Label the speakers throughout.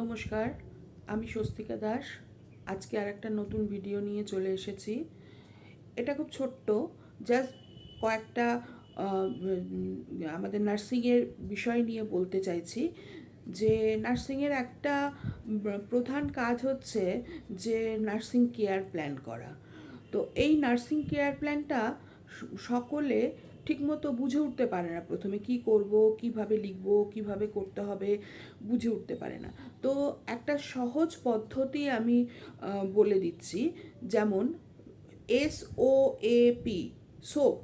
Speaker 1: নমস্কার, আমি স্বস্তিকা দাস। আজকে আর একটা নতুন ভিডিও নিয়ে চলে এসেছি। এটা খুব ছোট্ট, জাস্ট কয়েকটা আমাদের নার্সিংয়ের বিষয় নিয়ে বলতে চাইছি। যে নার্সিংয়ের একটা প্রধান কাজ হচ্ছে যে নার্সিং কেয়ার প্ল্যান করা। তো এই নার্সিং কেয়ার প্ল্যানটা সকলে ঠিকমতো বুঝে উঠতে পারে না। প্রথমে কি করব, কিভাবে লিখব, কিভাবে করতে হবে বুঝে উঠতে পারে না। তো একটা সহজ পদ্ধতি আমি বলে দিচ্ছি। যেমন SOAP, সোপ,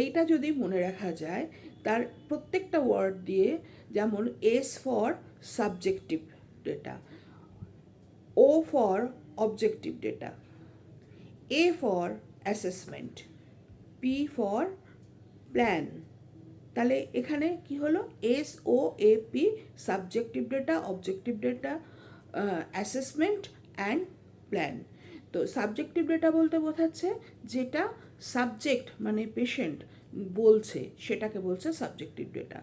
Speaker 1: এইটা যদি মনে রাখা যায়, তার প্রত্যেকটা ওয়ার্ড দিয়ে, যেমন S for subjective data, O for objective data, A for assessment, P for plan. তাহলে এখানে কি হলো? SOAP, subjective data, objective data, assessment and plan. তো সাবজেক্টিভ ডেটা বলতে বোঝাচ্ছে যেটা সাবজেক্ট মানে পেশেন্ট বলছে, সেটাকে বলছে সাবজেক্টিভ ডেটা।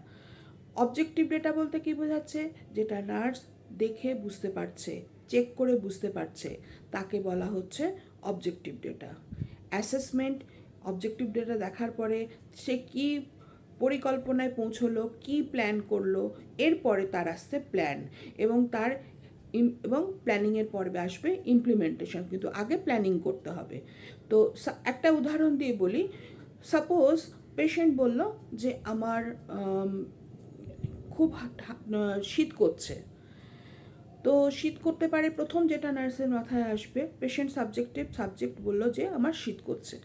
Speaker 1: অবজেক্টিভ ডেটা বলতে কি বোঝাচ্ছে? যেটা নার্স দেখে বুঝতে পারছে, চেক করে বুঝতে পারছে, তাকে বলা হচ্ছে objective data. Assessment, objective data দেখার পরে সে কি পরিকল্পনায় পৌঁছলো, কি প্ল্যান করলো, এরপরে তার আসছে প্ল্যান, এবং তার এবং প্ল্যানিংয়ের পর্বে আসবে ইমপ্লিমেন্টেশন। কিন্তু আগে প্ল্যানিং করতে হবে। তো একটা উদাহরণ দিয়ে বলি। সাপোজ পেশেন্ট বলল যে আমার খুব শীত করছে। তো শীত করতে পারে, প্রথম যেটা নার্সের মাথায় আসবে, পেশেন্ট সাবজেক্ট বলল যে আমার শীত করছে।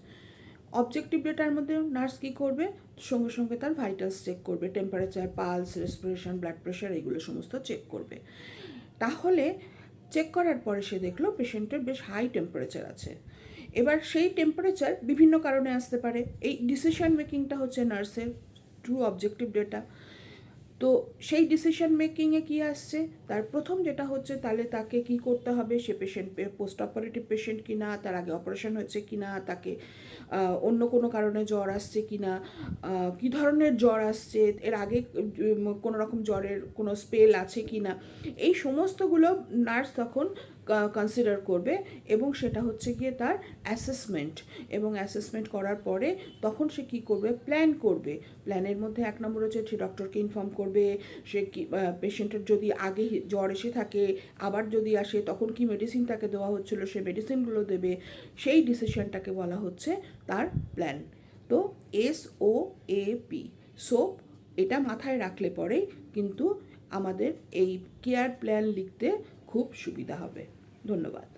Speaker 1: অবজেক্টিভ ডেটার মধ্যে নার্স কী করবে? সঙ্গে সঙ্গে তার ভাইটালস চেক করবে, temperature, pulse, respiration, blood pressure, এগুলো সমস্ত চেক করবে। তাহলে চেক করার পরে সে দেখলো পেশেন্টের বেশ হাই টেম্পারেচার আছে। এবার সেই টেম্পারেচার বিভিন্ন কারণে আসতে পারে। এই ডিসিশন মেকিংটা হচ্ছে নার্সের ট্রু অবজেক্টিভ ডেটা। তো সেই ডিসিশন মেকিংয়ে কী আসছে? তার প্রথম যেটা হচ্ছে, তাহলে তাকে কি করতে হবে, সে পেশেন্ট পোস্ট অপারেটিভ পেশেন্ট কিনা, তার আগে অপারেশন হয়েছে কিনা, তাকে অন্য কোনো কারণে জ্বর আসছে কিনা, কী ধরনের জ্বর আসছে, এর আগে কোনো রকম জ্বরের কোনো স্পেল আছে কিনা, এই সমস্তগুলো নার্স তখন কনসিডার করবে। এবং সেটা হচ্ছে গিয়ে তার অ্যাসেসমেন্ট। এবং অ্যাসেসমেন্ট করার পরে তখন সে কী করবে? প্ল্যান করবে। প্ল্যানের মধ্যে এক নম্বর হচ্ছে সে ডক্টরকে ইনফর্ম করবে। সে কি পেশেন্টের যদি আগে জ্বর এসে থাকে, আবার যদি আসে, তখন কি মেডিসিন তাকে দেওয়া হচ্ছিলো, সে মেডিসিনগুলো দেবে। সেই ডিসিশনটাকে বলা হচ্ছে তার প্ল্যান। তো SOAP, সোপ, এটা মাথায় রাখলে পরেই কিন্তু আমাদের এই কেয়ার প্ল্যান লিখতে খুব সুবিধা হবে। ধন্যবাদ।